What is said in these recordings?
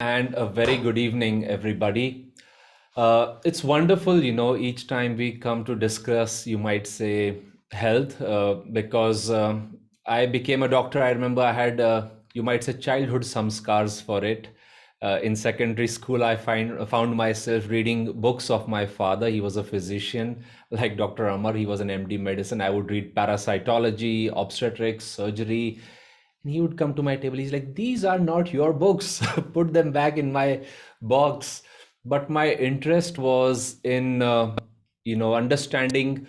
And a very good evening, everybody. It's wonderful, each time we come to discuss, you might say, health, because I became a doctor. I remember I had, you might say, childhood some scars for it. In secondary school, I found myself reading books of my father. He was a physician, like Dr. Amar. He was an MD medicine. I would read parasitology, obstetrics, surgery, and he would come to my table. He's like, these are not your books. Put them back in my box. But my interest was in, understanding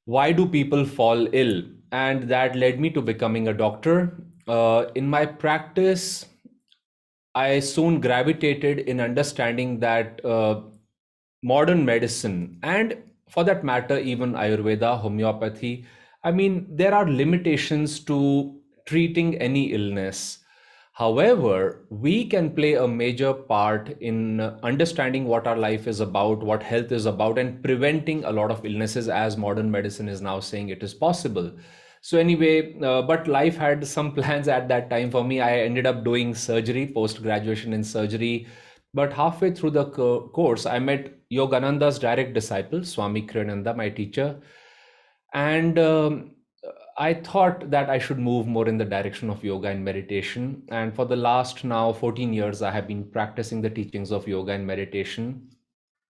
why do people fall ill? And that led me to becoming a doctor. In my practice, I soon gravitated in understanding that modern medicine, and for that matter, even Ayurveda, homeopathy, I mean, there are limitations to treating any illness. However, we can play a major part in understanding what our life is about, what health is about, and preventing a lot of illnesses, as modern medicine is now saying it is possible. So anyway, but life had some plans at that time for me. I ended up doing surgery, post graduation in surgery. But halfway through the course, I met Yogananda's direct disciple, Swami Kriyananda, my teacher. And I thought that I should move more in the direction of yoga and meditation. And for the last now 14 years, I have been practicing the teachings of yoga and meditation.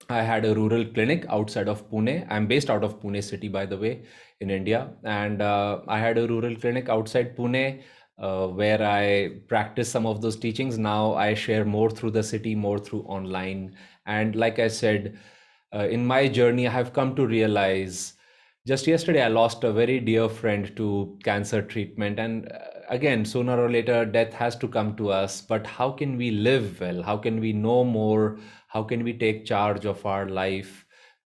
I had a rural clinic outside of Pune. I'm based out of Pune city, by the way, in India. And I had a rural clinic outside Pune where I practice some of those teachings. Now I share more through the city, more through online. And like I said, in my journey, I have come to realize just yesterday, I lost a very dear friend to cancer treatment. And again, sooner or later, death has to come to us. But how can we live well? How can we know more? How can we take charge of our life?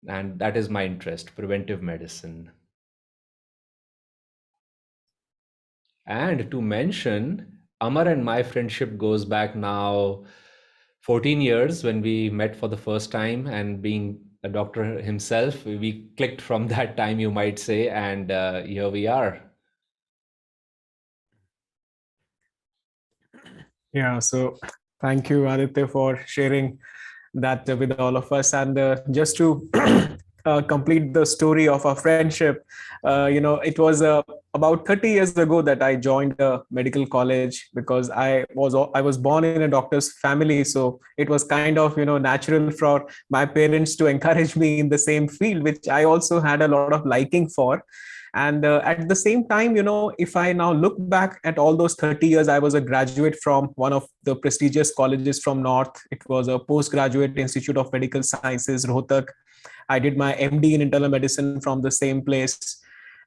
And that is my interest, preventive medicine. And to mention, Amar and my friendship goes back now 14 years when we met for the first time. And being a doctor himself, we clicked from that time, you might say. And here we are. Yeah, so thank you, Aditya, for sharing that with all of us. And just to complete the story of our friendship, it was about 30 years ago that I joined a medical college because I was born in a doctor's family, so it was kind of natural for my parents to encourage me in the same field, which I also had a lot of liking for. And at the same time, if I now look back at all those 30 years, I was a graduate from one of the prestigious colleges from North. It was a postgraduate institute of medical sciences, Rohtak. I did my MD in internal medicine from the same place.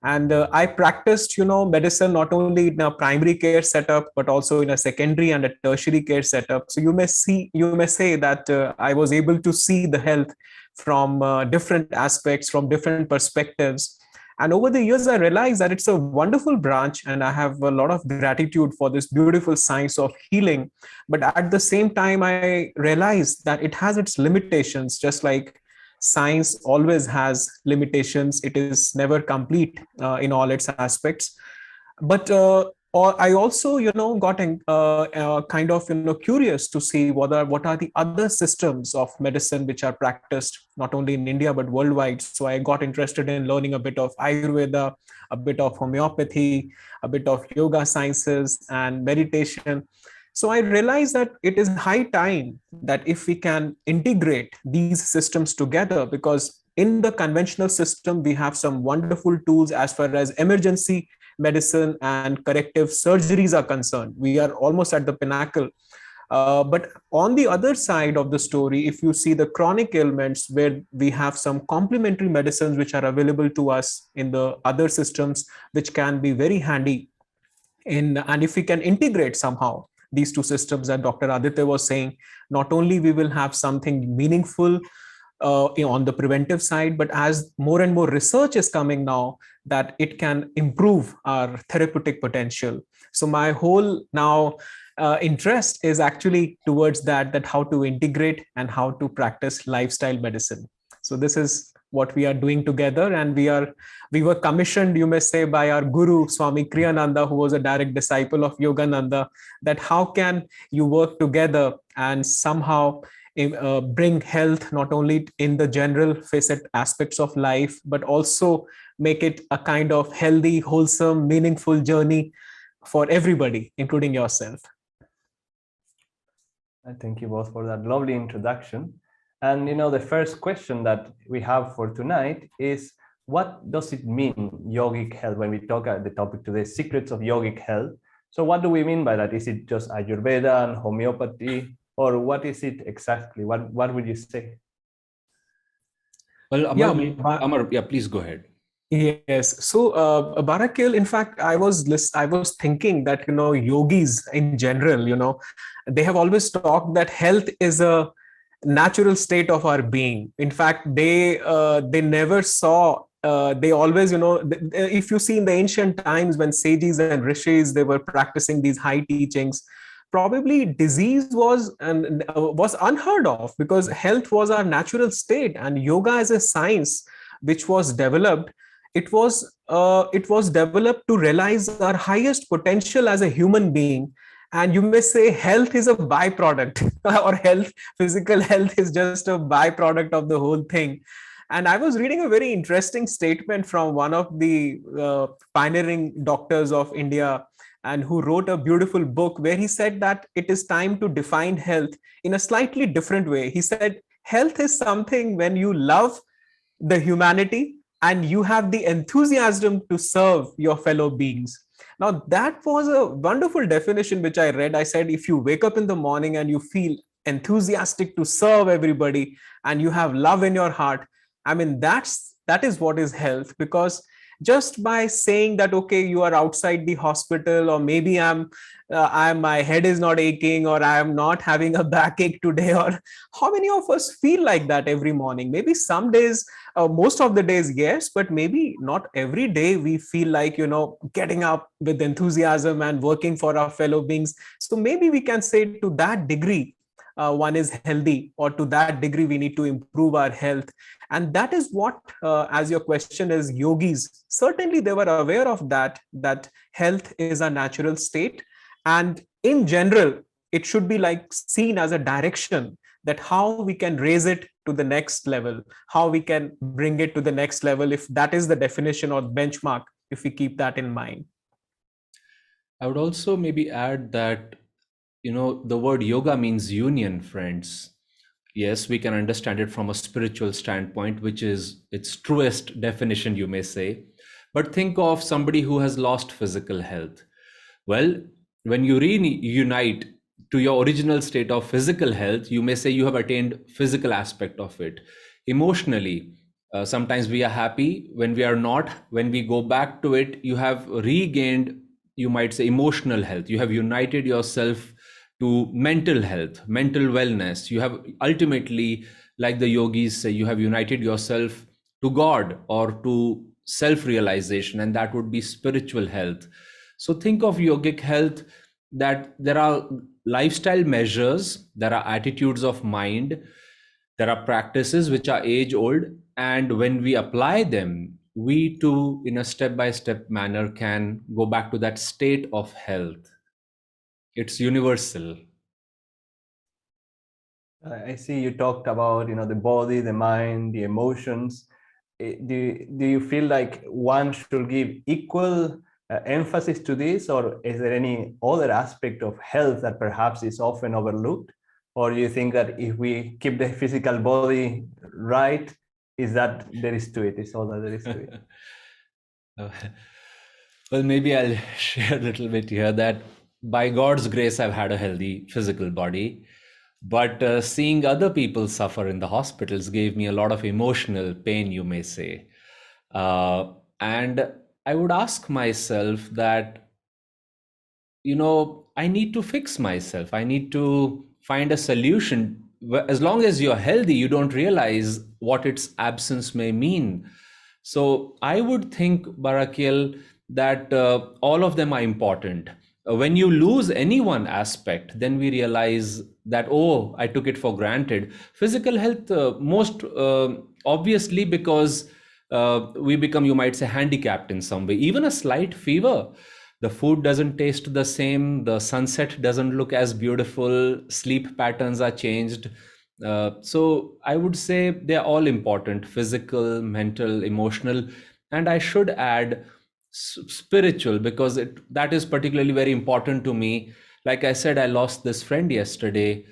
And I practiced, medicine not only in a primary care setup, but also in a secondary and a tertiary care setup. So you may say that I was able to see the health from different aspects, from different perspectives. And over the years, I realized that it's a wonderful branch, and I have a lot of gratitude for this beautiful science of healing. But at the same time, I realized that it has its limitations, just like science always has limitations. It is never complete in all its aspects. But I also, got kind of, curious to see what are the other systems of medicine which are practiced not only in India but worldwide. So I got interested in learning a bit of Ayurveda, a bit of homeopathy, a bit of yoga sciences and meditation. So I realized that it is high time that if we can integrate these systems together, because in the conventional system, we have some wonderful tools as far as emergency medicine and corrective surgeries are concerned. We are almost at the pinnacle. But on the other side of the story, if you see the chronic ailments where we have some complementary medicines which are available to us in the other systems, which can be very handy and if we can integrate somehow these two systems that Dr. Aditya was saying, not only we will have something meaningful on the preventive side, but as more and more research is coming now, that it can improve our therapeutic potential. So my whole now interest is actually towards that how to integrate and how to practice lifestyle medicine. So this is what we are doing together. And we were commissioned, you may say, by our guru Swami Kriyananda, who was a direct disciple of Yogananda, that how can you work together and somehow bring health not only in the general facet aspects of life, but also make it a kind of healthy, wholesome, meaningful journey for everybody, including yourself. I thank you both for that lovely introduction. And the first question that we have for tonight is, what does it mean, yogic health, when we talk about the topic today, secrets of yogic health? So what do we mean by that? Is it just Ayurveda and homeopathy, or what is it exactly? What would you say? Well, Amar, Amar, yeah, please go ahead. Yes. So, Barakil, in fact, I was thinking that, yogis in general, they have always talked that health is a natural state of our being. In fact, they never saw. They always, if you see in the ancient times when sages and rishis, they were practicing these high teachings, probably disease was unheard of, because health was our natural state. And yoga as a science which was developed, it was developed to realize our highest potential as a human being. And you may say health is a byproduct or physical health is just a byproduct of the whole thing. And I was reading a very interesting statement from one of the pioneering doctors of India, and who wrote a beautiful book where he said that it is time to define health in a slightly different way. He said health is something when you love the humanity and you have the enthusiasm to serve your fellow beings. Now, that was a wonderful definition which I read. I said, if you wake up in the morning and you feel enthusiastic to serve everybody and you have love in your heart, I mean, that is what is health. Because just by saying that, okay, you are outside the hospital, or maybe my head is not aching, or I am not having a backache today, or how many of us feel like that every morning? Maybe some days, most of the days, yes, but maybe not every day we feel like, getting up with enthusiasm and working for our fellow beings. So maybe we can say to that degree, one is healthy, or to that degree we need to improve our health. And that is what, as your question is, yogis certainly they were aware of that health is a natural state. And in general, it should be like seen as a direction, that how we can raise it to the next level, how we can bring it to the next level, if that is the definition or benchmark, if we keep that in mind. I would also maybe add that, the word yoga means union, friends. Yes, we can understand it from a spiritual standpoint, which is its truest definition, you may say. But think of somebody who has lost physical health. Well, when you reunite to your original state of physical health, you may say you have attained physical aspect of it. Emotionally, sometimes we are happy. When we are not, when we go back to it, you have regained, you might say, emotional health. You have united yourself to mental health, mental wellness. You have ultimately, like the yogis say, you have united yourself to God or to self-realization, and that would be spiritual health. So think of yogic health, that there are lifestyle measures, there are attitudes of mind, there are practices which are age old, and when we apply them, we too, in a step-by-step manner, can go back to that state of health. It's universal. I see you talked about, the body, the mind, the emotions. Do you feel like one should give equal emphasis to this, or is there any other aspect of health that perhaps is often overlooked? Or do you think that if we keep the physical body right, is that there is to it, is all that there is to it? Well, maybe I'll share a little bit here that by God's grace, I've had a healthy physical body. But seeing other people suffer in the hospitals gave me a lot of emotional pain, you may say. And I would ask myself that, I need to fix myself. I need to find a solution. As long as you're healthy, you don't realize what its absence may mean. So I would think, Barakiel, that all of them are important. When you lose any one aspect, then we realize that, oh, I took it for granted. Physical health, most obviously, because we become, you might say, handicapped in some way. Even a slight fever, the food doesn't taste the same, the sunset doesn't look as beautiful, sleep patterns are changed. So I would say they're all important: physical, mental, emotional, and I should add spiritual, because that is particularly very important to me. Like I said, I lost this friend yesterday.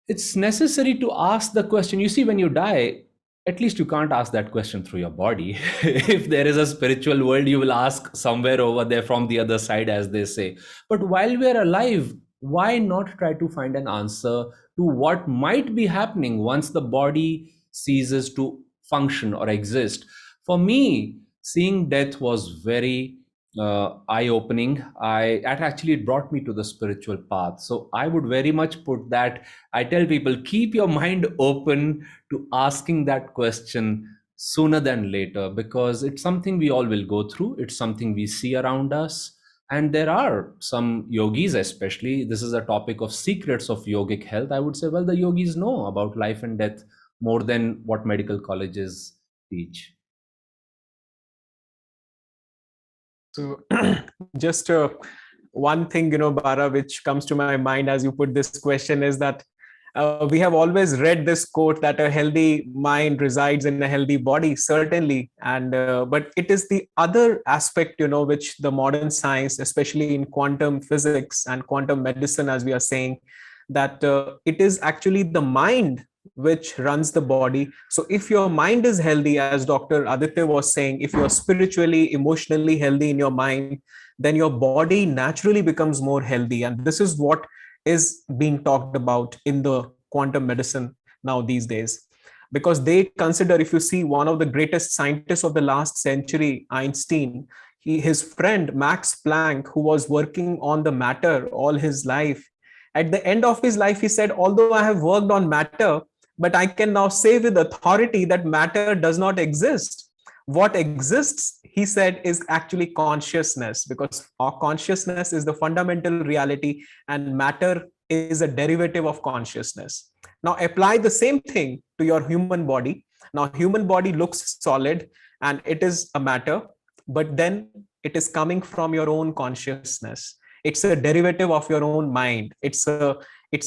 It's necessary to ask the question. You see, when you die, at least you can't ask that question through your body. If there is a spiritual world, you will ask somewhere over there from the other side, as they say. But while we're alive, why not try to find an answer to what might be happening once the body ceases to function or exist? For me, seeing death was very eye-opening. It actually brought me to the spiritual path. So I would very much put that. I tell people, keep your mind open to asking that question sooner than later, because it's something we all will go through. It's something we see around us. And there are some yogis, especially, this is a topic of secrets of yogic health. I would say, well, the yogis know about life and death more than what medical colleges teach. So just one thing, Bara, which comes to my mind as you put this question is that we have always read this quote that a healthy mind resides in a healthy body, certainly. And but it is the other aspect, which the modern science, especially in quantum physics and quantum medicine, as we are saying, that it is actually the mind which runs the body. So if your mind is healthy, as Dr. Aditya was saying, if you're spiritually, emotionally healthy in your mind, then your body naturally becomes more healthy. And this is what is being talked about in the quantum medicine now these days. Because they consider, if you see one of the greatest scientists of the last century, Einstein, his friend Max Planck, who was working on the matter all his life, at the end of his life, he said, although I have worked on matter, but I can now say with authority that matter does not exist. What exists, he said, is actually consciousness, because our consciousness is the fundamental reality and matter is a derivative of consciousness. Now apply the same thing to your human body. Now human body looks solid and it is a matter, but then it is coming from your own consciousness. It's a derivative of your own mind. It's a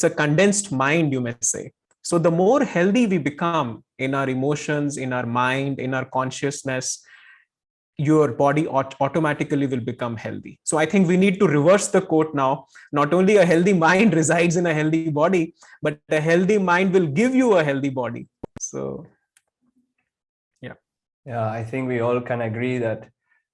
condensed mind, you may say. So the more healthy we become in our emotions, in our mind, in our consciousness, your body automatically will become healthy. So I think we need to reverse the quote now. Not only a healthy mind resides in a healthy body, but a healthy mind will give you a healthy body. So, yeah. Yeah, I think we all can agree that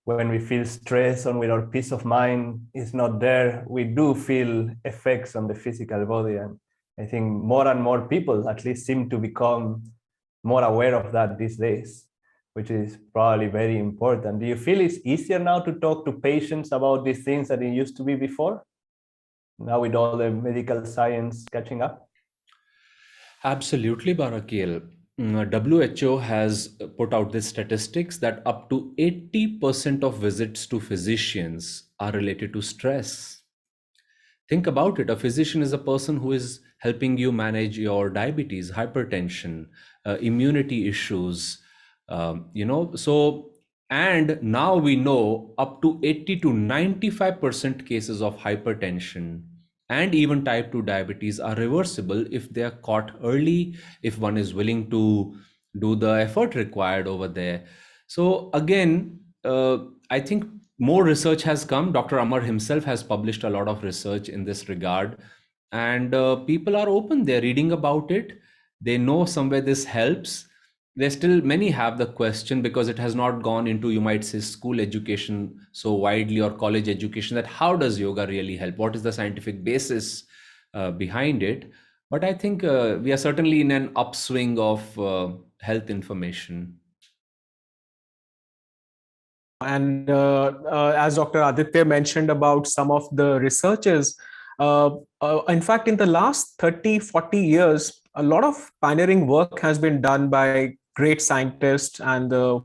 when we feel stress and when our peace of mind is not there, we do feel effects on the physical body. And I think more and more people at least seem to become more aware of that these days, which is probably very important. Do you feel it's easier now to talk to patients about these things than it used to be before? Now with all the medical science catching up? Absolutely, Barakil. WHO has put out the statistics that up to 80% of visits to physicians are related to stress. Think about it. A physician is a person who is helping you manage your diabetes, hypertension, immunity issues, So, and now we know up to 80 to 95% cases of hypertension and even type 2 diabetes are reversible if they are caught early, if one is willing to do the effort required over there. So again, I think more research has come. Dr. Amar himself has published a lot of research in this regard, and people are open. They're reading about it. They know somewhere this helps. There still many have the question, because it has not gone into, you might say, school education so widely, or college education, that how does yoga really help? What is the scientific basis behind it? But I think we are certainly in an upswing of health information. And as Dr. Aditya mentioned about some of the researchers, in fact, in the last 30, 40 years, a lot of pioneering work has been done by great scientists and the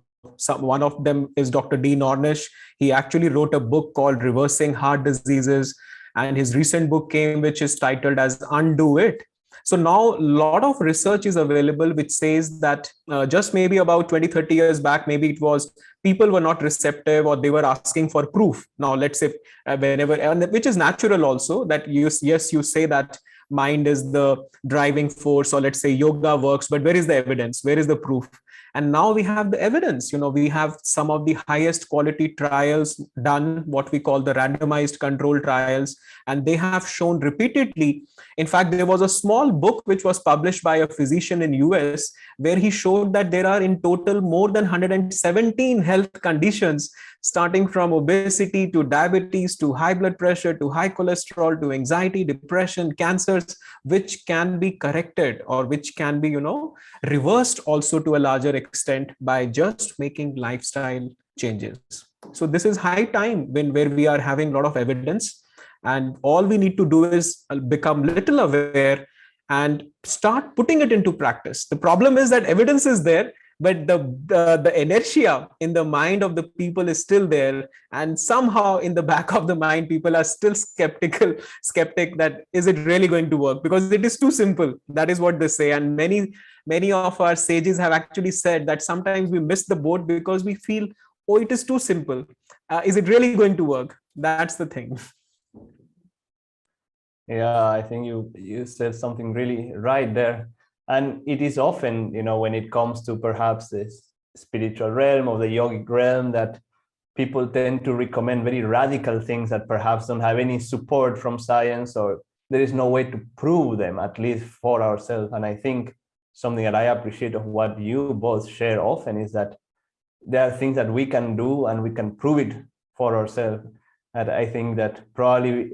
one of them is Dr. Dean Ornish. He actually wrote a book called Reversing Heart Diseases, and his recent book came, which is titled as Undo It. So now a lot of research is available which says that just maybe about 20, 30 years back, maybe it was people were not receptive or they were asking for proof. Now, let's say whenever, and which is natural also, that yes, you say that mind is the driving force, or let's say yoga works, but where is the evidence? Where is the proof? And now we have the evidence. We have some of the highest quality trials done, what we call the randomized control trials, and they have shown repeatedly. In fact, there was a small book which was published by a physician in US, where he showed that there are in total more than 117 health conditions, starting from obesity to diabetes to high blood pressure to high cholesterol to anxiety, depression, cancers, which can be corrected or which can be, reversed also to a larger extent by just making lifestyle changes. So this is high time where we are having a lot of evidence, and all we need to do is become little aware and start putting it into practice. The problem is that evidence is there, but the inertia in the mind of the people is still there, and somehow in the back of the mind people are still skeptic that is it really going to work, because it is too simple. That is what they say. And many of our sages have actually said that sometimes we miss the boat because we feel, oh, it is too simple. Is it really going to work? That's the thing. Yeah, I think you said something really right there. And it is often, when it comes to perhaps this spiritual realm or the yogic realm, that people tend to recommend very radical things that perhaps don't have any support from science, or there is no way to prove them, at least for ourselves. And I think something that I appreciate of what you both share often is that there are things that we can do and we can prove it for ourselves. And I think that probably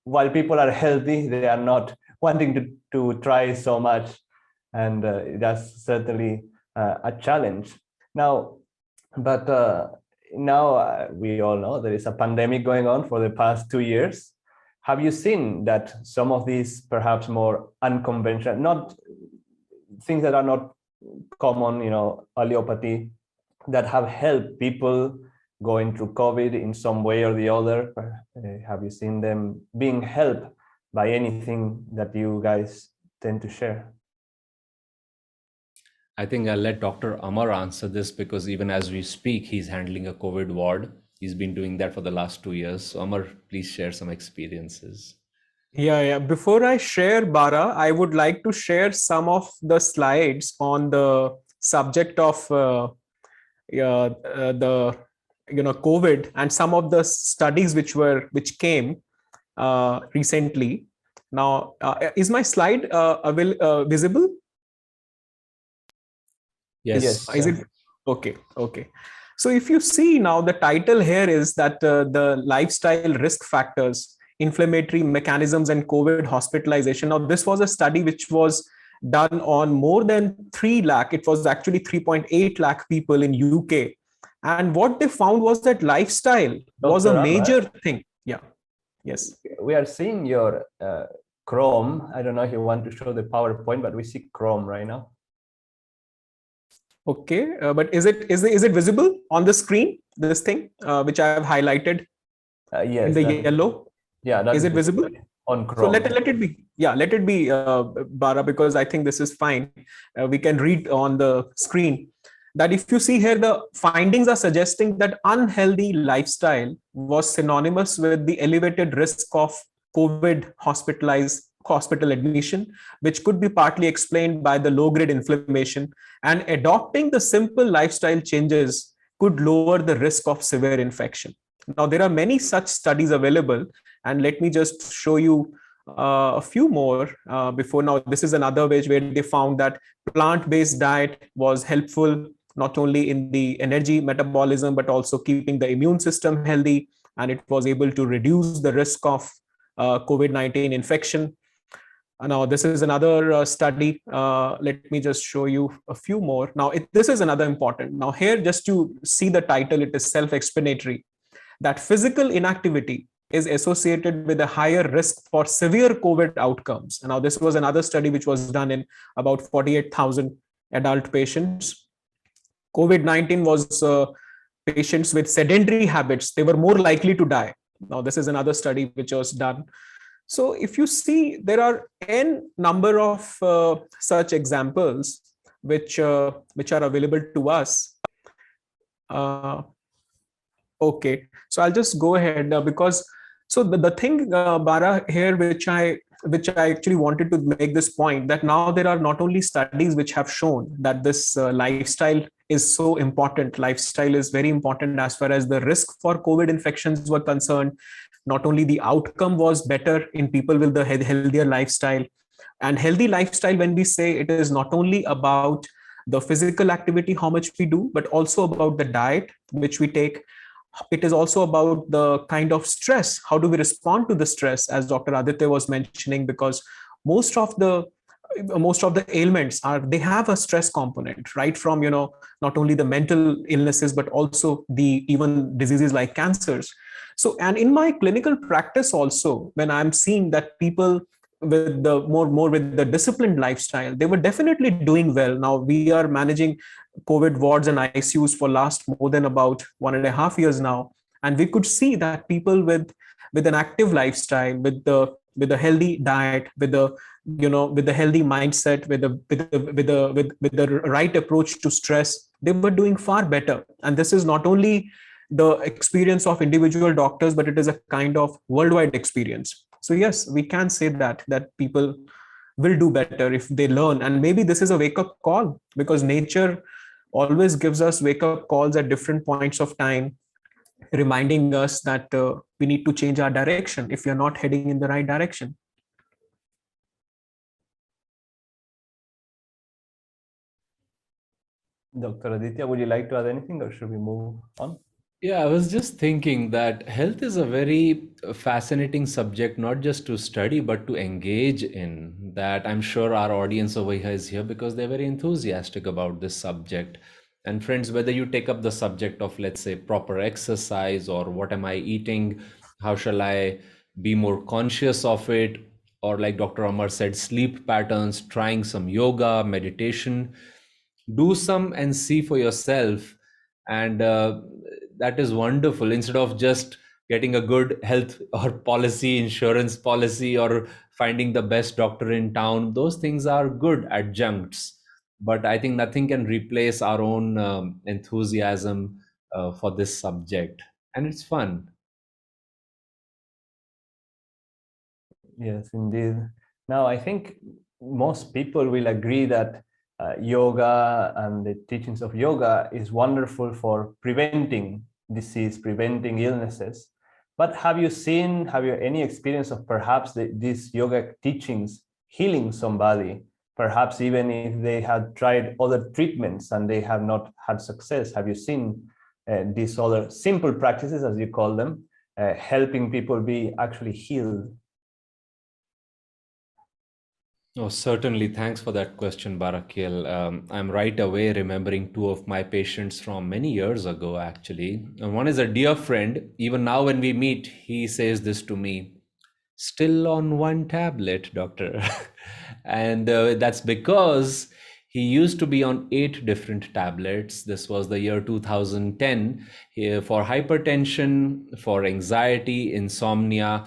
while people are healthy, they are not wanting to try so much. And that's certainly a challenge. Now, but now we all know there is a pandemic going on for the past 2 years. Have you seen that some of these perhaps more unconventional, not things that are not common, allopathy, that have helped people going through COVID in some way or the other? Have you seen them being helped by anything that you guys tend to share? I think I'll let Dr. Amar answer this, because even as we speak, he's handling a COVID ward. He's been doing that for the last 2 years. So Amar, please share some experiences. Yeah. Before I share, Bara, I would like to share some of the slides on the subject of the COVID and some of the studies which came recently. Now, is my slide visible? Yes. Is it okay? So if you see now, the title here is that the lifestyle risk factors, inflammatory mechanisms, and COVID hospitalization. Now, this was a study which was done on more than 3 lakh. It was actually 3.8 lakh people in UK. And what they found was that lifestyle was a major thing. Yeah. Yes. We are seeing your Chrome. I don't know if you want to show the PowerPoint, but we see Chrome right now. Okay, but is it visible on the screen? This thing which I have highlighted yes, in the yellow. Yeah, that is it visible on Chrome? So let it be. Yeah, let it be, Bara, because I think this is fine. We can read on the screen that if you see here, the findings are suggesting that unhealthy lifestyle was synonymous with the elevated risk of COVID hospital admission, which could be partly explained by the low-grade inflammation, and adopting the simple lifestyle changes could lower the risk of severe infection. Now, there are many such studies available, and let me just show you a few more before now. This is another way where they found that plant-based diet was helpful not only in the energy metabolism, but also keeping the immune system healthy, and it was able to reduce the risk of COVID-19 infection. Now, this is another study. Let me just show you a few more. Now, this is another important. Now, here, just to see the title, it is self-explanatory, that physical inactivity is associated with a higher risk for severe COVID outcomes. Now, this was another study which was done in about 48,000 adult patients. COVID-19 was patients with sedentary habits, they were more likely to die. Now, this is another study which was done. So if you see, there are n number of such examples which are available to us. Uh, okay, so I'll just go ahead because so the thing, Bara, here which I actually wanted to make this point, that now there are not only studies which have shown that this lifestyle is so important. Lifestyle is very important as far as the risk for COVID infections were concerned. Not only the outcome was better in people with the healthier lifestyle, and healthy lifestyle, when we say, it is not only about the physical activity, how much we do, but also about the diet which we take. It is also about the kind of stress, how do we respond to the stress, as Dr. Aditya was mentioning, because most of the ailments are, they have a stress component, right from not only the mental illnesses but also the even diseases like cancers. So, and in my clinical practice also, when I'm seeing that people with the more with the disciplined lifestyle, they were definitely doing well. Now we are managing COVID wards and ICUs for last more than about 1.5 years now, and we could see that people with an active lifestyle, with a healthy diet, with the healthy mindset, with the right approach to stress, they were doing far better. And this is not only the experience of individual doctors, but it is a kind of worldwide experience. So yes, we can say that people will do better if they learn. And maybe this is a wake up call, because nature always gives us wake up calls at different points of time, reminding us that we need to change our direction if we are not heading in the right direction. Dr. Aditya, would you like to add anything, or should we move on? Yeah, I was just thinking that health is a very fascinating subject, not just to study, but to engage in. That I'm sure our audience over here is here because they're very enthusiastic about this subject. And friends, whether you take up the subject of, let's say, proper exercise, or what am I eating, how shall I be more conscious of it, or like Dr. Amar said, sleep patterns, trying some yoga, meditation, do some and see for yourself. And that is wonderful. Instead of just getting a good health or policy, insurance policy, or finding the best doctor in town, those things are good adjuncts, but I think nothing can replace our own enthusiasm for this subject, and it's fun. Yes, indeed. Now, I think most people will agree that yoga and the teachings of yoga is wonderful for preventing disease, preventing illnesses. But have you any experience of perhaps these yoga teachings healing somebody, perhaps even if they had tried other treatments and they have not had success? Have you seen these other simple practices, as you call them, helping people be actually healed? Oh, certainly. Thanks for that question, Barakiel. I'm right away remembering two of my patients from many years ago, actually. And one is a dear friend. Even now, when we meet, he says this to me: still on one tablet, doctor. And that's because he used to be on 8 different tablets. This was the year 2010, for hypertension, for anxiety, insomnia.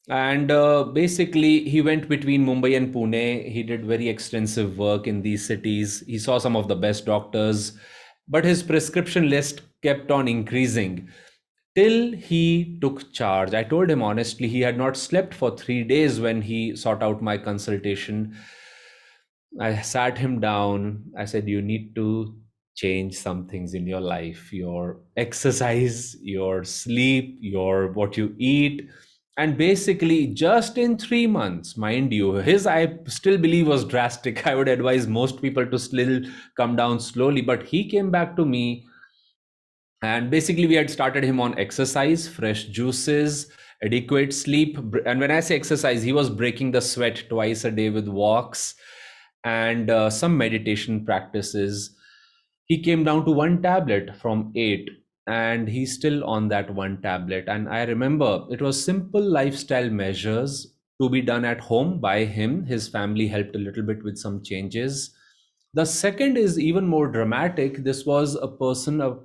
And basically, he went between Mumbai and Pune. He did very extensive work in these cities. He saw some of the best doctors, but his prescription list kept on increasing till he took charge. I told him honestly, he had not slept for 3 days when he sought out my consultation. I sat him down. I said, you need to change some things in your life, your exercise, your sleep, your what you eat. And basically, just in 3 months, mind you, his I still believe was drastic. I would advise most people to still come down slowly, but he came back to me, and basically we had started him on exercise, fresh juices, adequate sleep. And when I say exercise, he was breaking the sweat twice a day with walks, and some meditation practices. He came down to one tablet from 8, and he's still on that one tablet. And I remember it was simple lifestyle measures to be done at home by him. His family helped a little bit with some changes, The second is even more dramatic. This was a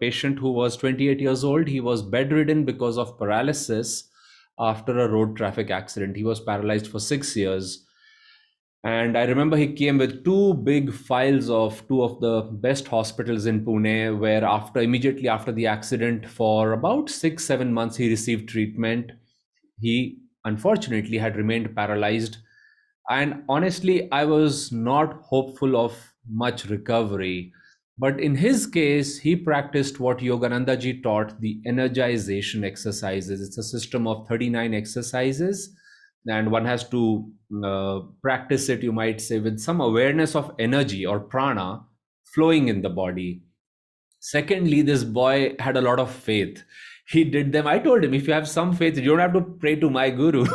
patient who was 28 years old. He was bedridden because of paralysis after a road traffic accident. He was paralyzed for 6 years. And I remember he came with two big files of two of the best hospitals in Pune, where immediately after the accident, for about 6, 7 months, he received treatment. He unfortunately had remained paralyzed. And honestly, I was not hopeful of much recovery. But in his case, he practiced what Yogananda ji taught, the energization exercises. It's a system of 39 exercises, and one has to practice it, you might say, with some awareness of energy or prana flowing in the body. Secondly, this boy had a lot of faith. He did them. I told him, if you have some faith, you don't have to pray to my guru.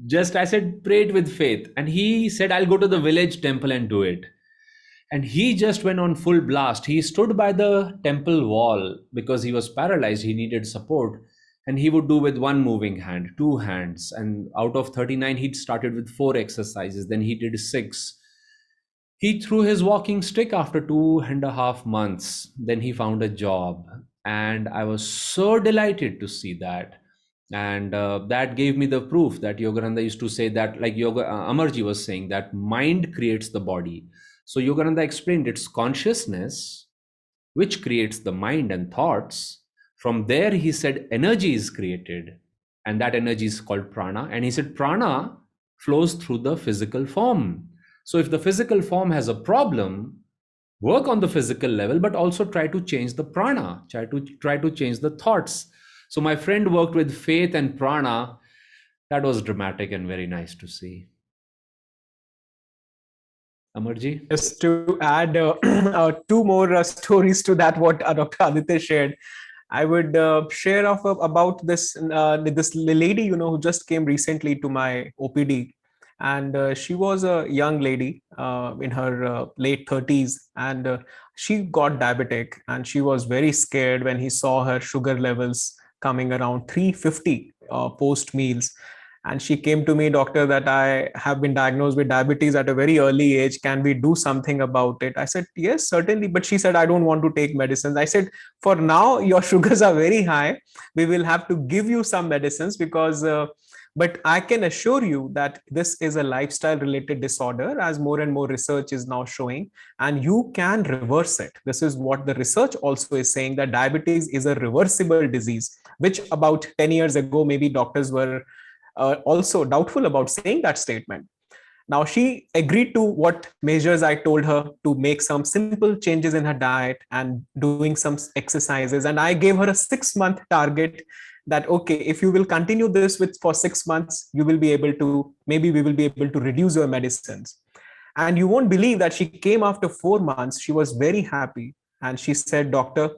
Just, I said, pray it with faith. And he said, I'll go to the village temple and do it. And he just went on full blast. He stood by the temple wall because he was paralyzed. He needed support. And he would do with one moving hand, two hands. And out of 39, he'd started with 4 exercises. Then he did 6. He threw his walking stick after 2.5 months. Then he found a job. And I was so delighted to see that. And that gave me the proof that Yogananda used to say that, like Amarji was saying, that mind creates the body. So Yogananda explained it's consciousness which creates the mind and thoughts. From there, he said energy is created, and that energy is called prana. And he said prana flows through the physical form. So if the physical form has a problem, work on the physical level, but also try to change the prana, try to change the thoughts. So my friend worked with faith and prana. That was dramatic and very nice to see. Amarji? Just to add 2 more stories to that, what Dr. Aditya shared, I would share about this lady, who just came recently to my OPD, and she was a young lady in her late 30s, and she got diabetic, and she was very scared when he saw her sugar levels coming around 350 post meals. And she came to me, doctor, that I have been diagnosed with diabetes at a very early age. Can we do something about it? I said, yes, certainly. But she said, I don't want to take medicines. I said, for now, your sugars are very high. We will have to give you some medicines because, but I can assure you that this is a lifestyle related disorder, as more and more research is now showing, and you can reverse it. This is what the research also is saying, that diabetes is a reversible disease, which about 10 years ago, maybe doctors were also doubtful about saying that statement. Now, she agreed to what measures I told her, to make some simple changes in her diet and doing some exercises. And I gave her a 6-month target that, okay, if you will continue this for 6 months, you will be able to, maybe we will be able to reduce your medicines. And you won't believe that she came after 4 months. She was very happy. And she said, doctor,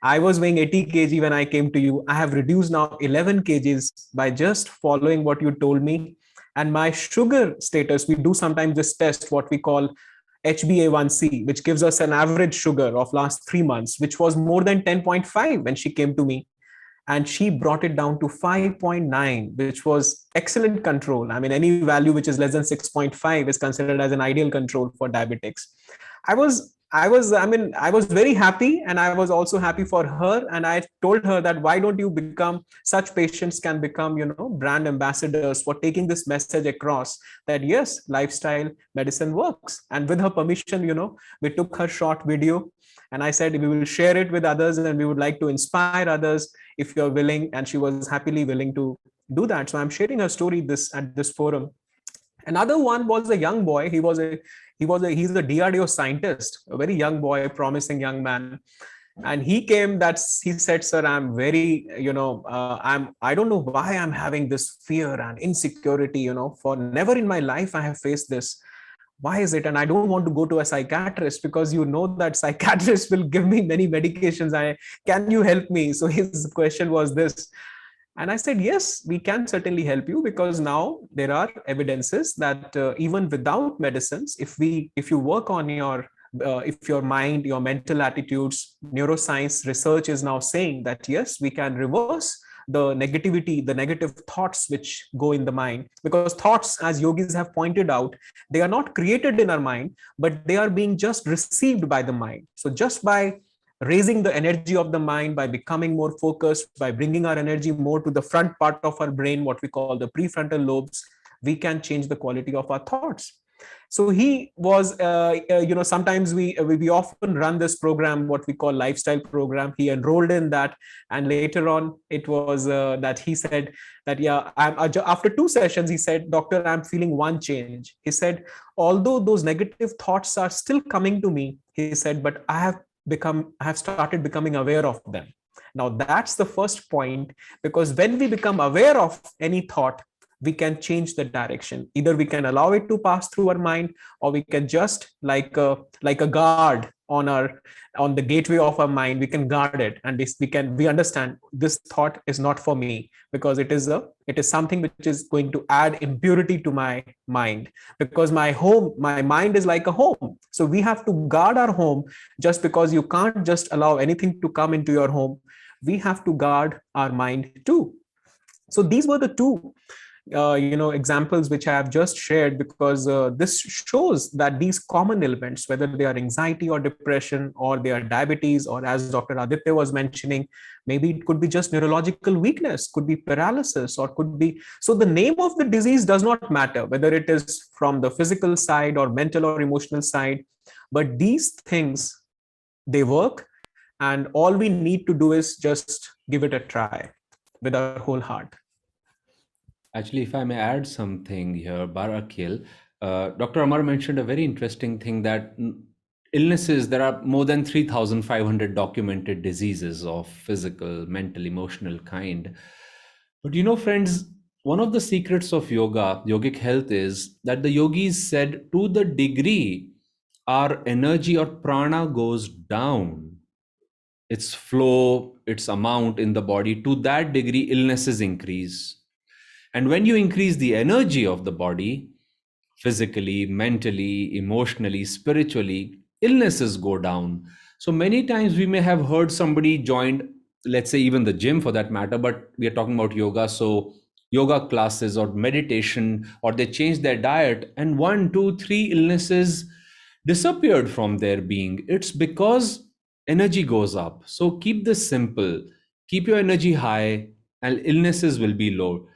I was weighing 80 kg when I came to you. I have reduced now 11 kgs by just following what you told me. And my sugar status, we do sometimes this test, what we call HbA1c, which gives us an average sugar of last 3 months, which was more than 10.5 when she came to me. And she brought it down to 5.9, which was excellent control. I mean, any value which is less than 6.5 is considered as an ideal control for diabetics. I was very happy, and I was also happy for her. And I told her that, why don't you become, such patients can become, brand ambassadors for taking this message across, that yes, lifestyle medicine works. And with her permission, we took her short video, and I said, we will share it with others, and we would like to inspire others if you're willing. And she was happily willing to do that. So I'm sharing her story at this forum. Another one was a young boy. He's a DRDO scientist, a very young boy, promising young man. And he said, sir, I'm very, I don't know why I'm having this fear and insecurity, for never in my life I have faced this. Why is it? And I don't want to go to a psychiatrist, because that psychiatrist will give me many medications. Can you help me? So his question was this. And I said, yes, we can certainly help you, because now there are evidences that even without medicines, if you work on if your mind, your mental attitudes, neuroscience research is now saying that, yes, we can reverse the negativity, the negative thoughts which go in the mind. Because thoughts, as yogis have pointed out, they are not created in our mind, but they are being just received by the mind. So just by raising the energy of the mind, by becoming more focused, by bringing our energy more to the front part of our brain, what we call the prefrontal lobes, we can change the quality of our thoughts. So he was sometimes we often run this program, what we call lifestyle program. He enrolled in that, and later on it was that he said that, yeah, after 2 sessions, he said, doctor, I'm feeling one change. He said, although those negative thoughts are still coming to me, he said, but I have started becoming aware of them. Now that's the first point, because when we become aware of any thought, we can change the direction. Either we can allow it to pass through our mind, or we can just like a guard on the gateway of our mind, we can guard it, and we understand this thought is not for me, because it is something which is going to add impurity to my mind. Because my mind is like a home, so we have to guard our home. Just because you can't just allow anything to come into your home, we have to guard our mind too. So these were the two examples which I have just shared, because this shows that these common elements, whether they are anxiety or depression, or they are diabetes, or as Dr. Aditya was mentioning, maybe it could be just neurological weakness, could be paralysis, or could be, so the name of the disease does not matter, whether it is from the physical side or mental or emotional side, but these things, they work, and all we need to do is just give it a try with our whole heart. Actually, if I may add something here, Barakil, Dr. Amar mentioned a very interesting thing, that illnesses, there are more than 3,500 documented diseases of physical, mental, emotional kind. But friends, one of the secrets of yoga, yogic health, is that the yogis said, to the degree our energy or prana goes down, its flow, its amount in the body, to that degree illnesses increase. And when you increase the energy of the body, physically, mentally, emotionally, spiritually, illnesses go down. So many times we may have heard somebody joined, let's say even the gym for that matter, but we are talking about yoga. So yoga classes or meditation, or they changed their diet, and 1, 2, 3 illnesses disappeared from their being. It's because energy goes up. So keep this simple. Keep your energy high and illnesses will be low.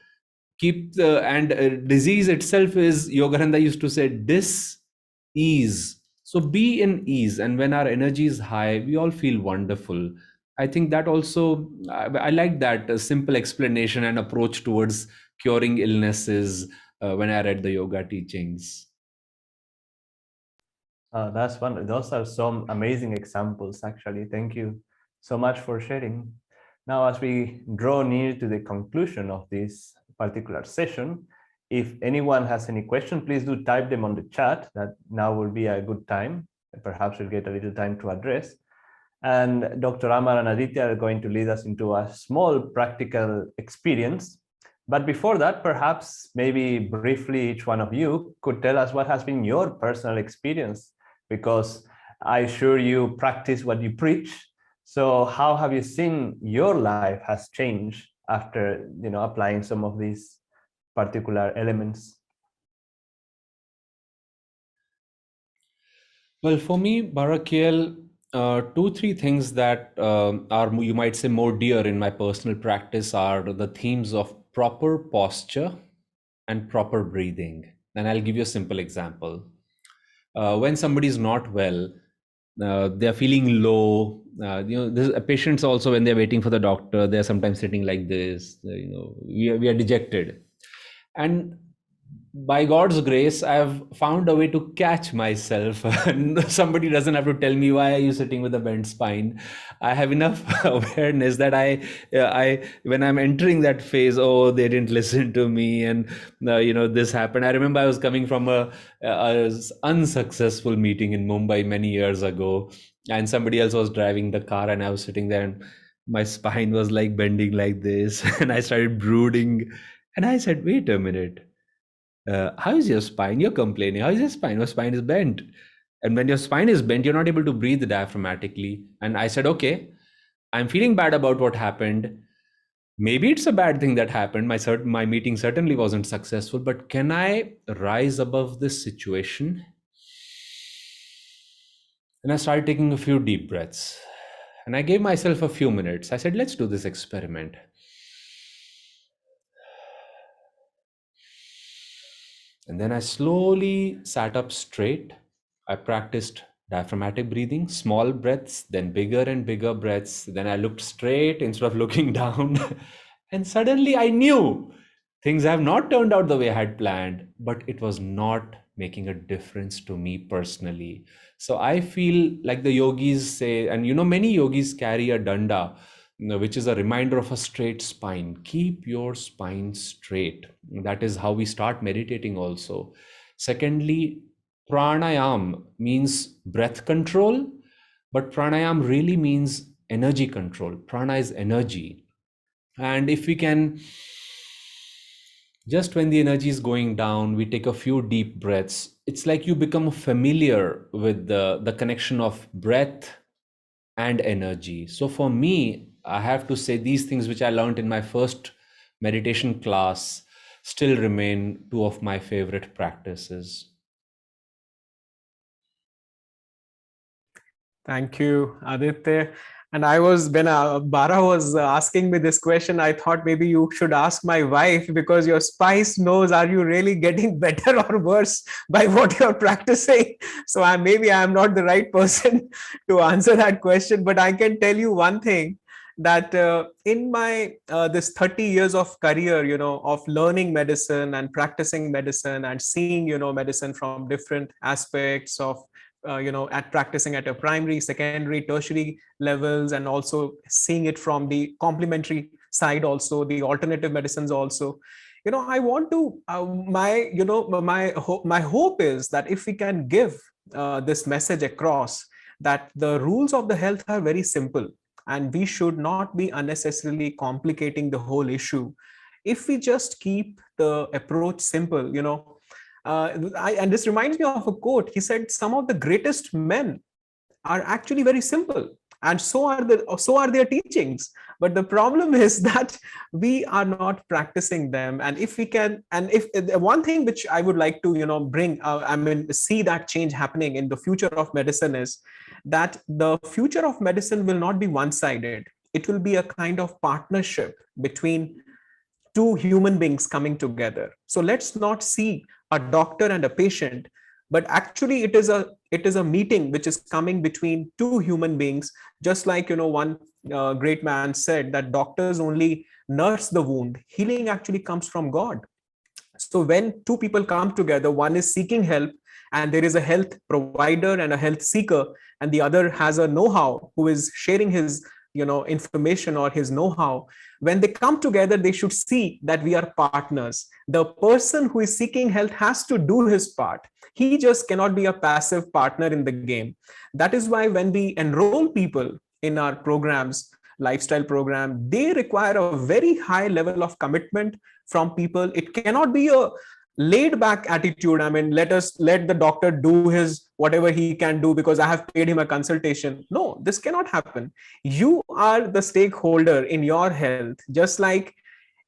Keep the, and disease itself is, Yogananda used to say, dis-ease. So be in ease, and when our energy is high, we all feel wonderful. I think that also, I like that simple explanation and approach towards curing illnesses when I read the yoga teachings. That's one. Those are some amazing examples, actually. Thank you so much for sharing. Now, as we draw near to the conclusion of this particular session, if anyone has any question, please do type them on the chat. That now will be a good time. Perhaps we'll get a little time to address. And Dr. Amar and Aditya are going to lead us into a small practical experience. But before that, perhaps maybe briefly, each one of you could tell us what has been your personal experience, because I'm sure you practice what you preach. So how have you seen your life has changed after applying some of these particular elements? Well, for me, Barakiel, 2, 3 things that are, you might say, more dear in my personal practice are the themes of proper posture and proper breathing. And I'll give you a simple example. When somebody is not well, they're feeling low. Patients also, when they're waiting for the doctor, they're sometimes sitting like this. We are dejected. And by God's grace, I've found a way to catch myself. Somebody doesn't have to tell me, why are you sitting with a bent spine? I have enough awareness that when I'm entering that phase, oh, they didn't listen to me, and this happened. I remember I was coming from a unsuccessful meeting in Mumbai many years ago, and somebody else was driving the car, and I was sitting there, and my spine was like bending like this, and I started brooding, and I said, wait a minute. How is your spine? You're complaining. How is your spine? Your spine is bent. And when your spine is bent, you're not able to breathe diaphragmatically. And I said, okay, I'm feeling bad about what happened. maybe it's a bad thing that happened. My meeting certainly wasn't successful, but can I rise above this situation? And I started taking a few deep breaths. And I gave myself a few minutes. I said, let's do this experiment. And then I slowly sat up straight. I practiced diaphragmatic breathing, small breaths, then bigger and bigger breaths. Then I looked straight instead of looking down. And suddenly I knew things have not turned out the way I had planned, but it was not making a difference to me personally. So I feel like the yogis say, and many yogis carry a danda, which is a reminder of a straight spine. Keep your spine straight. That is how we start meditating also. Secondly, pranayam means breath control, but pranayam really means energy control. Prana is energy. And if we can, just when the energy is going down, we take a few deep breaths. It's like you become familiar with the connection of breath and energy. So for me, I have to say these things which I learned in my first meditation class still remain two of my favorite practices. Thank you, Aditya. And when Bara was asking me this question, I thought maybe you should ask my wife, because your spice knows, are you really getting better or worse by what you're practicing? So maybe I'm not the right person to answer that question, but I can tell you one thing, that in my this 30 years of career, of learning medicine and practicing medicine and seeing, medicine from different aspects of at practicing at a primary, secondary, tertiary levels, and also seeing it from the complementary side, also the alternative medicines also. I want to my hope is that if we can give this message across, that the rules of the health are very simple, and we should not be unnecessarily complicating the whole issue. If we just keep the approach simple, and this reminds me of a quote. He said, some of the greatest men are actually very simple, and so are their teachings. But the problem is that we are not practicing them. And if we can, and if one thing which I would like to bring, see that change happening in the future of medicine, is that the future of medicine will not be one-sided. It will be a kind of partnership between two human beings coming together. So let's not see a doctor and a patient, but actually it is a meeting which is coming between two human beings. Just like one great man said, that doctors only nurse the wound. Healing actually comes from God. So when two people come together, one is seeking help, and there is a health provider and a health seeker, and the other has a know-how, who is sharing his information or his know-how. When they come together, they should see that we are partners. The person who is seeking help has to do his part. He just cannot be a passive partner in the game. That is why when we enroll people in our programs, lifestyle program, they require a very high level of commitment from people. It cannot be a laid back attitude. Let the doctor do his whatever he can do because I have paid him a consultation. No, this cannot happen. You are the stakeholder in your health, just like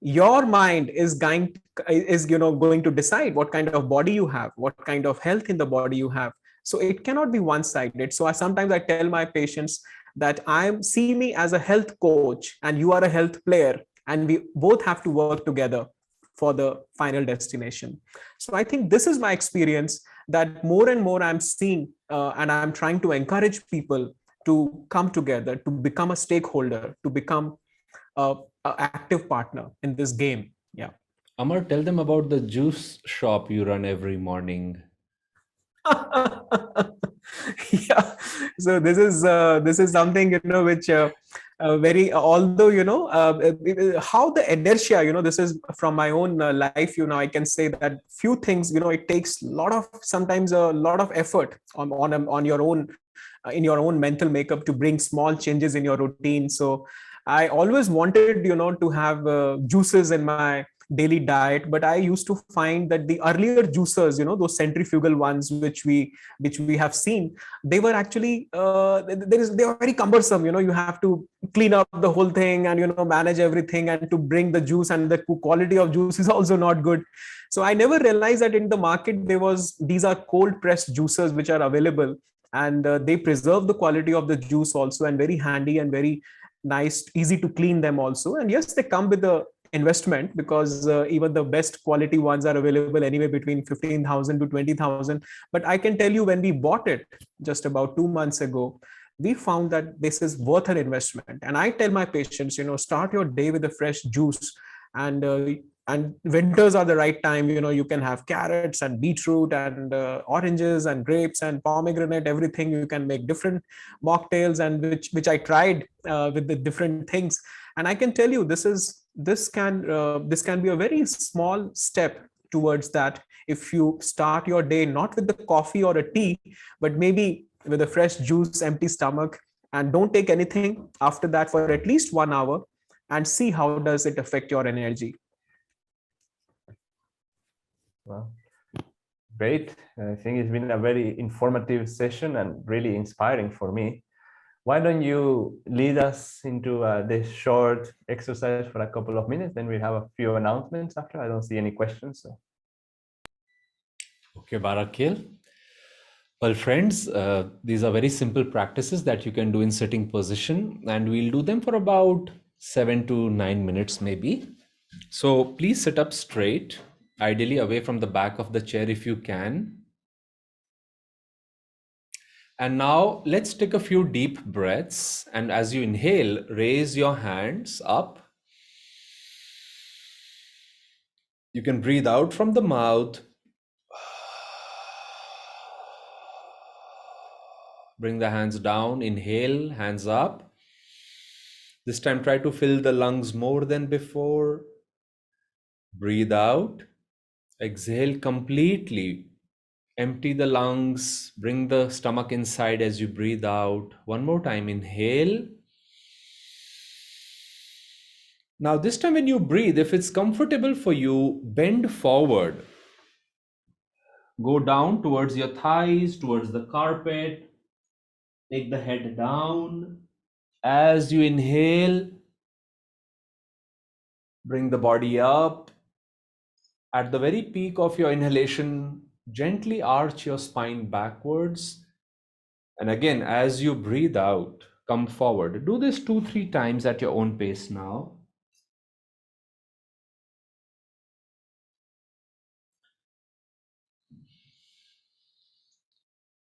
your mind is going to decide what kind of body you have, what kind of health in the body you have. So it cannot be one sided. So sometimes I tell my patients that see me as a health coach and you are a health player, and we both have to work together for the final destination. So I think this is my experience, that more and more I'm seeing and I'm trying to encourage people to come together, to become a stakeholder, to become a active partner in this game. Yeah. Amar, tell them about the juice shop you run every morning. Yeah. So this is something which very, although how the inertia, this is from my own life. I can say that few things, it takes sometimes a lot of effort on your own, in your own mental makeup, to bring small changes in your routine. So I always wanted to have juices in my daily diet, but I used to find that the earlier juicers, those centrifugal ones which we have seen, they were actually they are very cumbersome. You have to clean up the whole thing and manage everything, and to bring the juice, and the quality of juice is also not good. So I never realized that in the market these are cold pressed juicers which are available, and they preserve the quality of the juice also, and very handy and very nice, easy to clean them also. And yes, they come with the investment, because even the best quality ones are available anyway between 15,000 to 20,000. But I can tell you, when we bought it just about 2 months ago, we found that this is worth an investment. And I tell my patients, start your day with a fresh juice. And winters are the right time. You can have carrots and beetroot and oranges and grapes and pomegranate, everything. You can make different mocktails, and which I tried with the different things. And I can tell you, this can be a very small step towards that. If you start your day not with the coffee or a tea, but maybe with a fresh juice, empty stomach, and don't take anything after that for at least 1 hour, and see how does it affect your energy. Well, great. I think it's been a very informative session and really inspiring for me. Why don't you lead us into this short exercise for a couple of minutes? Then we have a few announcements after. I don't see any questions. So. Okay, Barakil. Well, friends, these are very simple practices that you can do in sitting position, and we'll do them for about 7 to 9 minutes maybe. So please sit up straight, ideally away from the back of the chair if you can. And now let's take a few deep breaths. And as you inhale, raise your hands up. You can breathe out from the mouth. Bring the hands down, inhale, hands up. This time try to fill the lungs more than before. Breathe out, exhale completely. Empty the lungs, bring the stomach inside as you breathe out. One more time, inhale. Now this time when you breathe, if it's comfortable for you, bend forward. Go down towards your thighs, towards the carpet. Take the head down. As you inhale, bring the body up. At the very peak of your inhalation, gently arch your spine backwards. And again, as you breathe out, come forward. Do this 2-3 times at your own pace now.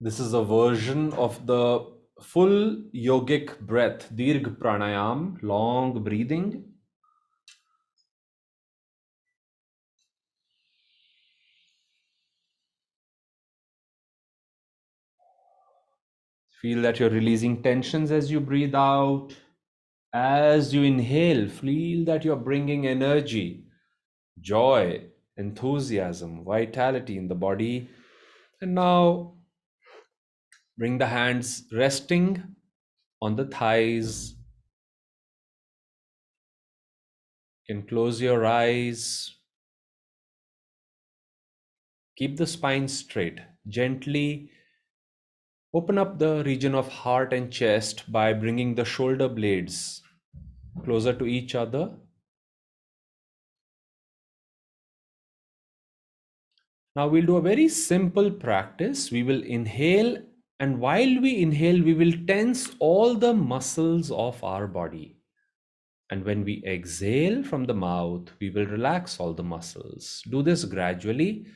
This is a version of the full yogic breath, Dirgh Pranayam, long breathing. Feel that you're releasing tensions as you breathe out. As you inhale, feel that you're bringing energy, joy, enthusiasm, vitality in the body. And now bring the hands resting on the thighs. You can close your eyes. Keep the spine straight. Gently open up the region of heart and chest by bringing the shoulder blades closer to each other. Now we'll do a very simple practice. We will inhale, and while we inhale, we will tense all the muscles of our body. And when we exhale from the mouth, we will relax all the muscles. Do this gradually.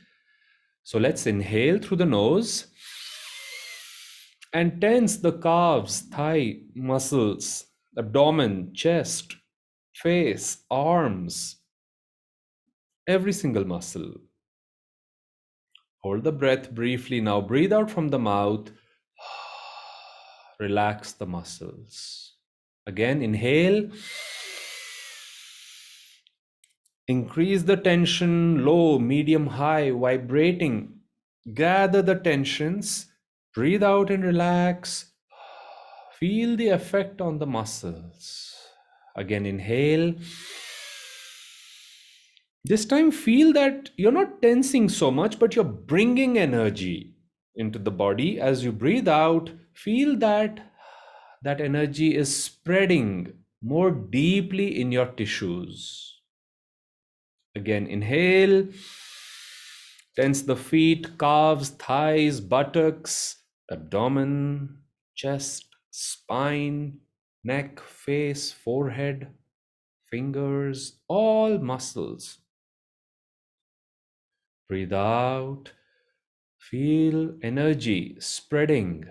So let's inhale through the nose and tense the calves, thigh muscles, abdomen, chest, face, arms, every single muscle. Hold the breath briefly. Now breathe out from the mouth. Relax the muscles. Again, inhale. Increase the tension, low, medium, high, vibrating. Gather the tensions. Breathe out and relax. Feel the effect on the muscles. Again, inhale. This time, feel that you're not tensing so much, but you're bringing energy into the body. As you breathe out, feel that that energy is spreading more deeply in your tissues. Again, inhale, tense the feet, calves, thighs, buttocks, abdomen, chest, spine, neck, face, forehead, fingers, all muscles. Breathe out. Feel energy spreading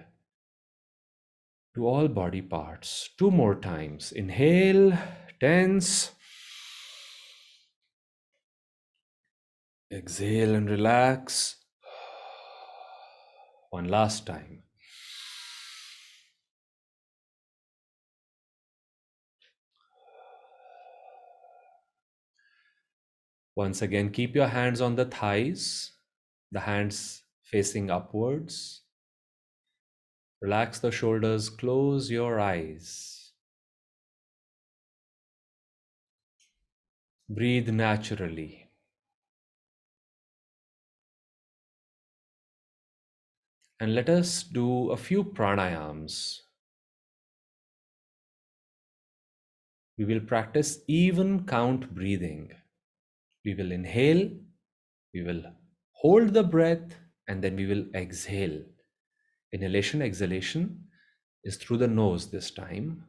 to all body parts. Two more times. Inhale, tense. Exhale and relax. One last time. Once again, keep your hands on the thighs, the hands facing upwards. Relax the shoulders, close your eyes. Breathe naturally. And let us do a few pranayams. We will practice even count breathing. We will inhale, we will hold the breath, and then we will exhale. Inhalation, exhalation is through the nose this time.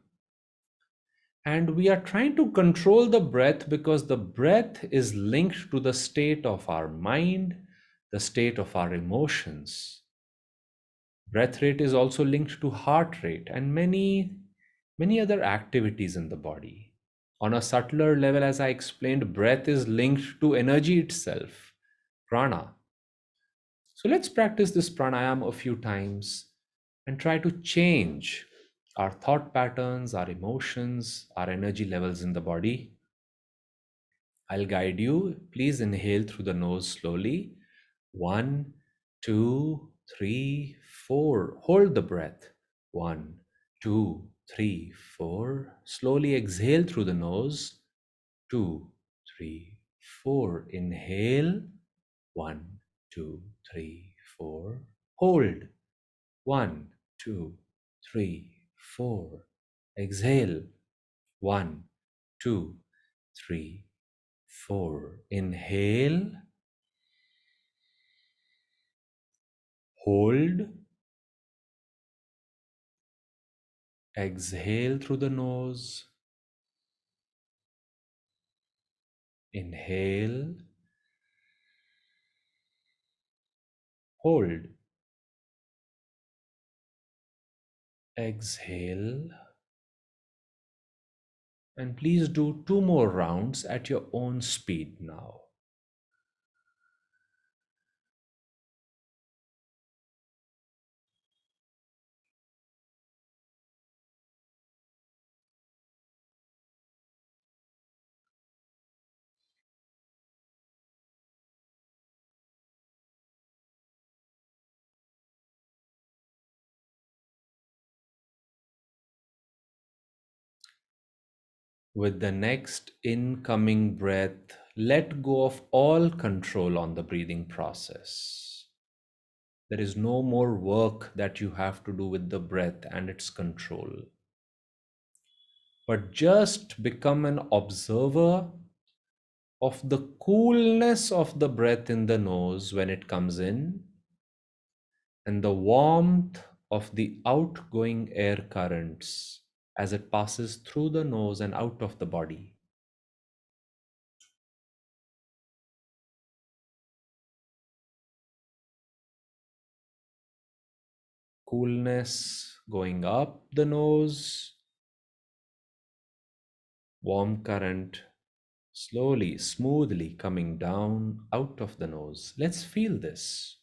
And we are trying to control the breath because the breath is linked to the state of our mind, the state of our emotions. Breath rate is also linked to heart rate and many other activities in the body. On a subtler level, as I explained, breath is linked to energy itself, prana. So let's practice this pranayama a few times and try to change our thought patterns, our emotions, our energy levels in the body. I'll guide you. Please inhale through the nose slowly. 1, 2, 3, 4. Hold the breath. 1, 2, 3, 4. Slowly exhale through the nose. 2, 3, 4. Inhale. 1, 2, 3, 4. Hold. 1, 2, 3, 4. Exhale. 1, 2, 3, 4. Inhale. Hold. Exhale through the nose. Inhale. Hold. Exhale. And please do 2 more rounds at your own speed now. With the next incoming breath, let go of all control on the breathing process. There is no more work that you have to do with the breath and its control. But just become an observer of the coolness of the breath in the nose when it comes in and the warmth of the outgoing air currents as it passes through the nose and out of the body. Coolness going up the nose, warm current slowly, smoothly coming down out of the nose. Let's feel this.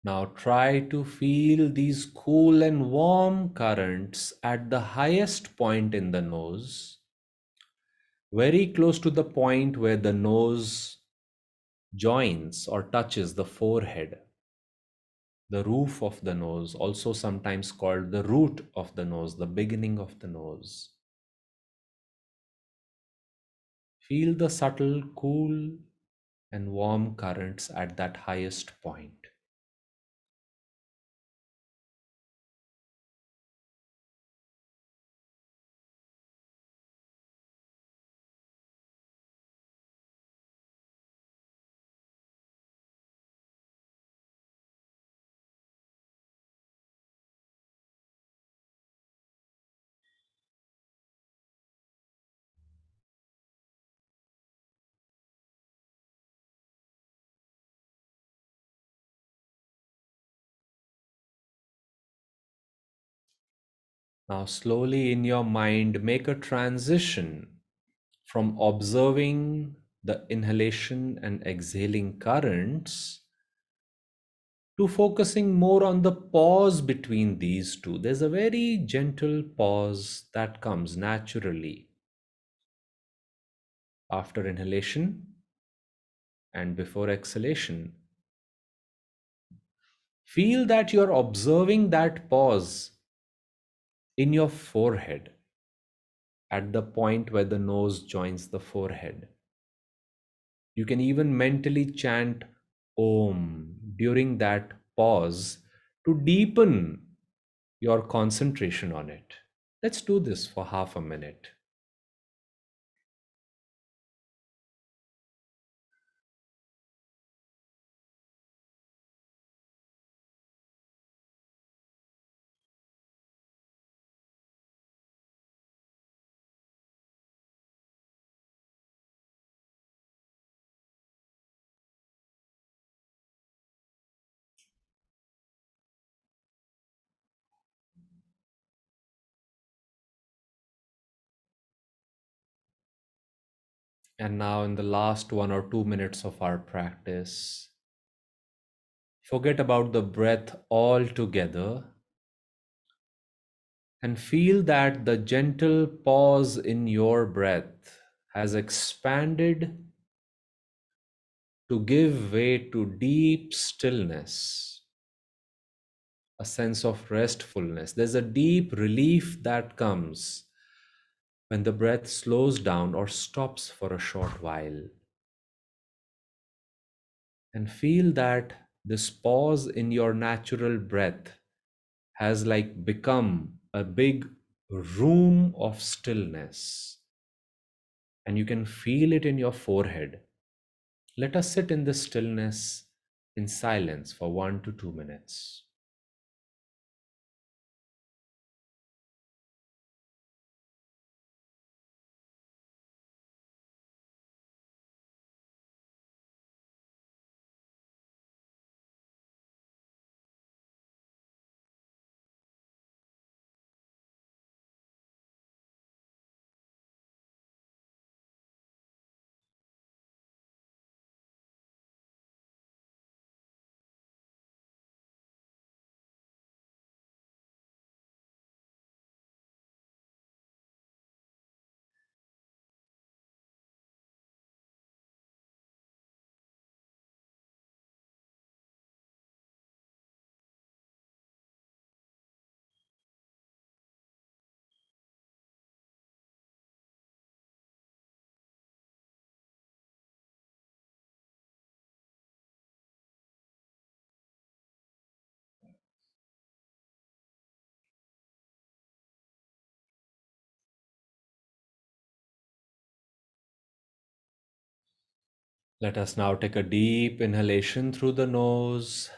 Now try to feel these cool and warm currents at the highest point in the nose, very close to the point where the nose joins or touches the forehead, the roof of the nose, also sometimes called the root of the nose, the beginning of the nose. Feel the subtle, cool, and warm currents at that highest point. Now, slowly in your mind, make a transition from observing the inhalation and exhaling currents to focusing more on the pause between these two. There's a very gentle pause that comes naturally after inhalation and before exhalation. Feel that you're observing that pause in your forehead at the point where the nose joins the forehead. You can even mentally chant Om during that pause to deepen your concentration on it. Let's do this for half a minute. And now, in the last 1 or 2 minutes of our practice, forget about the breath altogether and feel that the gentle pause in your breath has expanded to give way to deep stillness, a sense of restfulness. There's a deep relief that comes when the breath slows down or stops for a short while. And feel that this pause in your natural breath has like become a big room of stillness, and you can feel it in your forehead. Let us sit in this stillness in silence for 1 to 2 minutes. Let us now take a deep inhalation through the nose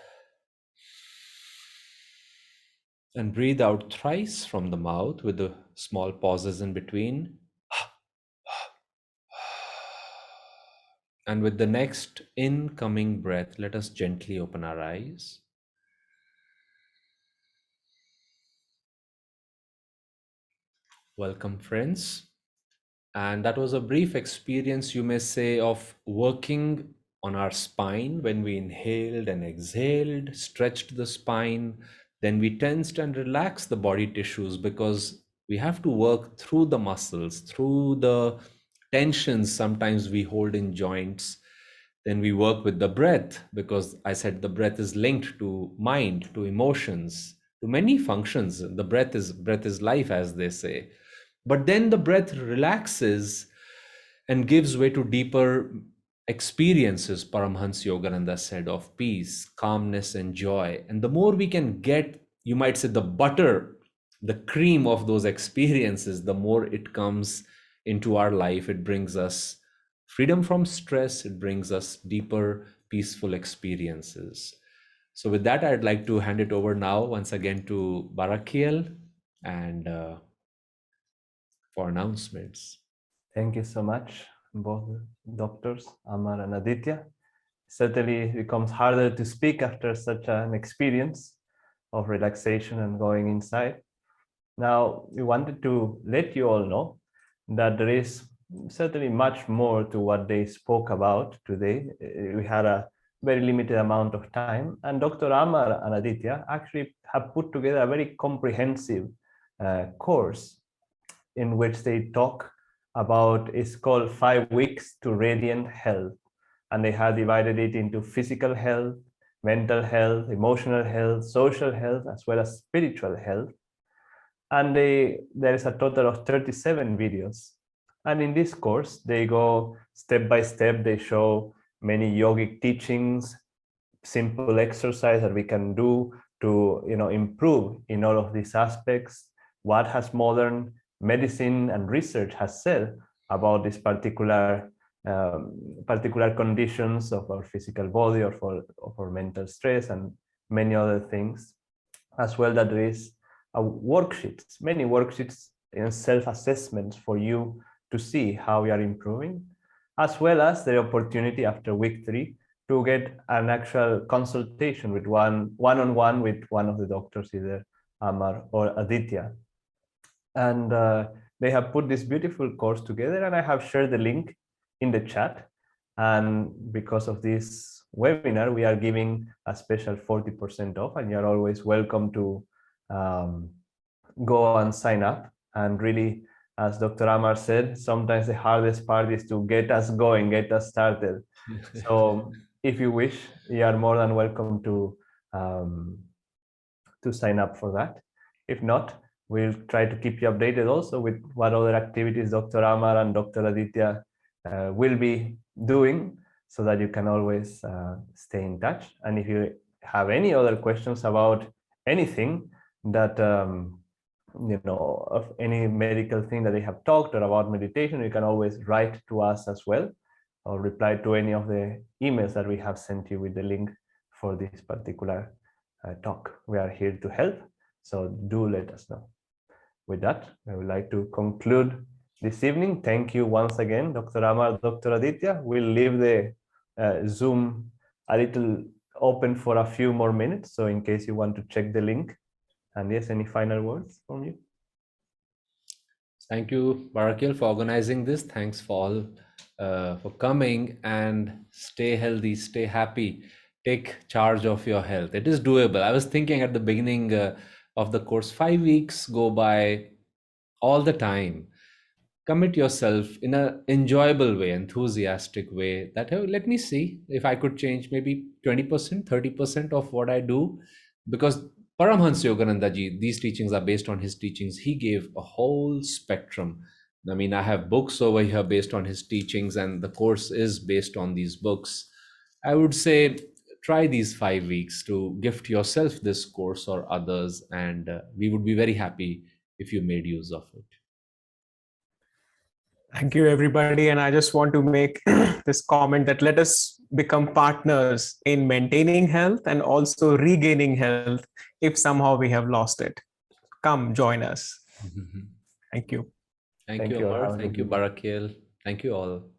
and breathe out thrice from the mouth with the small pauses in between. And with the next incoming breath, let us gently open our eyes. Welcome, friends. And that was a brief experience, you may say, of working on our spine when we inhaled and exhaled, stretched the spine. Then we tensed and relaxed the body tissues, because we have to work through the muscles, through the tensions sometimes we hold in joints. Then we work with the breath, because I said the breath is linked to mind, to emotions, to many functions. The breath is life, as they say. But then the breath relaxes and gives way to deeper experiences, Paramhansa Yogananda said, of peace, calmness, and joy. And the more we can get, you might say, the butter, the cream of those experiences, the more it comes into our life. It brings us freedom from stress, it brings us deeper, peaceful experiences. So, with that, I'd like to hand it over now once again to Barakiel and for announcements. Thank you so much, both doctors, Amar and Aditya. Certainly it becomes harder to speak after such an experience of relaxation and going inside. Now, we wanted to let you all know that there is certainly much more to what they spoke about today. We had a very limited amount of time, and Dr. Amar and Aditya actually have put together a very comprehensive course in which they talk about, it's called 5 Weeks to Radiant Health. And they have divided it into physical health, mental health, emotional health, social health, as well as spiritual health. And there is a total of 37 videos. And in this course, they go step by step. They show many yogic teachings, simple exercise that we can do to improve in all of these aspects. What has modern medicine and research has said about this particular conditions of our physical body, or for mental stress, and many other things. As well, that there is worksheets, many worksheets in self-assessments for you to see how you are improving, as well as the opportunity after week 3 to get an actual consultation with one-on-one with one of the doctors, either Amar or Aditya. And they have put this beautiful course together, and I have shared the link in the chat. And because of this webinar, we are giving a special 40% off, and you're always welcome to go and sign up. And really, as Dr. Amar said, sometimes the hardest part is to get us going, get us started. So if you wish, you are more than welcome to sign up for that. If not, we'll try to keep you updated also with what other activities Dr. Amar and Dr. Aditya will be doing, so that you can always stay in touch. And if you have any other questions about anything that of any medical thing that they have talked, or about meditation, you can always write to us as well, or reply to any of the emails that we have sent you with the link for this particular talk. We are here to help, so do let us know. With that, I would like to conclude this evening. Thank you once again, Dr. Amar, Dr. Aditya. We'll leave the Zoom a little open for a few more minutes, so in case you want to check the link. And yes, any final words from you? Thank you, Barakil, for organizing this. Thanks for all for coming, and stay healthy, stay happy, take charge of your health. It is doable. I was thinking at the beginning of the course, 5 weeks go by all the time. Commit yourself in an enjoyable way, enthusiastic way, that, hey, let me see if I could change maybe 20%, 30% of what I do. Because Paramhansa Yogananda ji, these teachings are based on his teachings. He gave a whole spectrum. I mean, I have books over here based on his teachings, and the course is based on these books. I would say try these 5 weeks to gift yourself this course or others, and we would be very happy if you made use of it. Thank you, everybody. And I just want to make this comment that let us become partners in maintaining health and also regaining health if somehow we have lost it. Come join us. Thank you. Thank you, Amar. Thank you, Barakil. Thank you all.